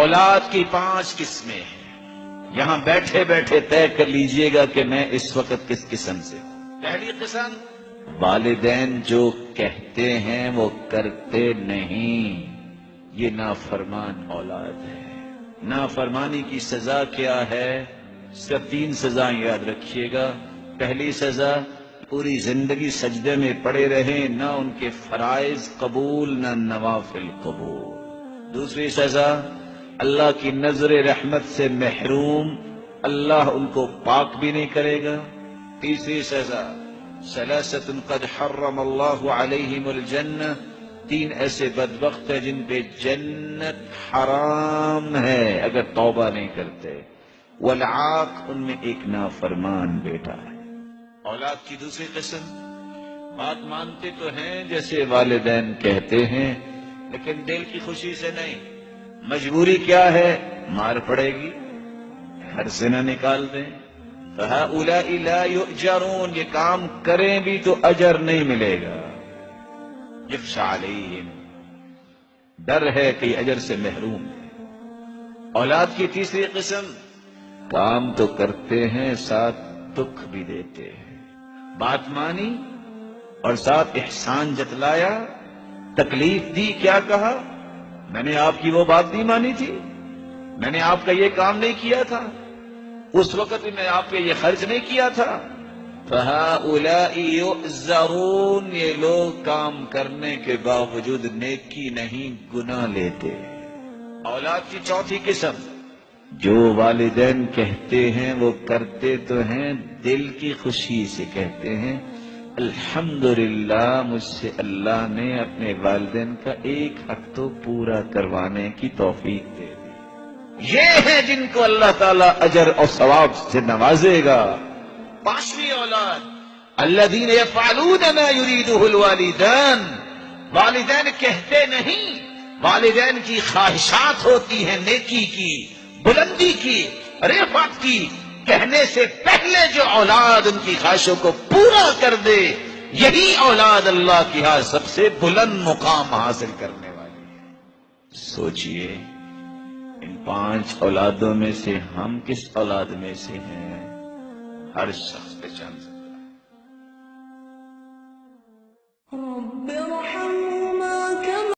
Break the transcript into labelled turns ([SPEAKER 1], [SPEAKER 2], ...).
[SPEAKER 1] اولاد کی 5 قسمیں ہیں، یہاں بیٹھے بیٹھے طے کر لیجئے گا کہ میں اس وقت کس قسم سے ہوں۔ پہلی قسم، والدین جو کہتے ہیں وہ کرتے نہیں، یہ نافرمان اولاد ہے۔ نافرمانی کی سزا کیا ہے؟ صرف 3 سزائیں یاد رکھیے گا۔ پہلی سزا، پوری زندگی سجدے میں پڑے رہیں، نہ ان کے فرائض قبول نہ نوافل قبول۔ دوسری سزا، اللہ کی نظر رحمت سے محروم، اللہ ان کو پاک بھی نہیں کرے گا۔ تیسری سزا، ثلاثۃ قد حرم اللہ علیہم الجنہ، 3 ایسے بدبخت ہیں جن پہ جنت حرام ہے اگر توبہ نہیں کرتے۔ والعاق، ان میں ایک نافرمان بیٹا ہے۔ اولاد کی دوسری قسم، بات مانتے تو ہیں جیسے والدین کہتے ہیں، لیکن دل کی خوشی سے نہیں۔ مجبوری کیا ہے؟ مار پڑے گی، گھر سے نہ نکال دیں۔ فَهَؤُلَاءِ لَا يُؤْجَرُونَ، یہ کام کریں بھی تو اجر نہیں ملے گا۔ یخشی علیہم، ڈر ہے کہ اجر سے محروم ہے۔ اولاد کی تیسری قسم، کام تو کرتے ہیں ساتھ دکھ بھی دیتے ہیں۔ بات مانی اور ساتھ احسان جتلایا، تکلیف دی، کیا کہا؟ میں نے آپ کی وہ بات نہیں مانی تھی، میں نے آپ کا یہ کام نہیں کیا تھا، اس وقت بھی میں آپ پہ یہ خرچ نہیں کیا تھا۔ فَهَؤُلَاءِ يُعْذَرُونَ، یہ لوگ کام کرنے کے باوجود نیکی نہیں گناہ لیتے۔ اولاد کی چوتھی قسم، جو والدین کہتے ہیں وہ کرتے تو ہیں، دل کی خوشی سے کہتے ہیں الحمدللہ مجھ سے اللہ نے اپنے والدین کا ایک حق تو پورا کروانے کی توفیق دے دی۔ یہ ہیں جن کو اللہ تعالیٰ اجر اور ثواب سے نوازے گا۔ 5ویں اولاد، الذین یفعلون ما یریدہ الوالدان، والدین کہتے نہیں، والدین کی خواہشات ہوتی ہیں نیکی کی، بلندی کی، رفعت کی، کہنے سے پہلے جو اولاد ان کی خواہشوں کو پورا کر دے، یہی اولاد اللہ کی ہاں سب سے بلند مقام حاصل کرنے والی ہے۔ سوچئے ان 5 اولادوں میں سے ہم کس اولاد میں سے ہیں؟ ہر شخص پہ چند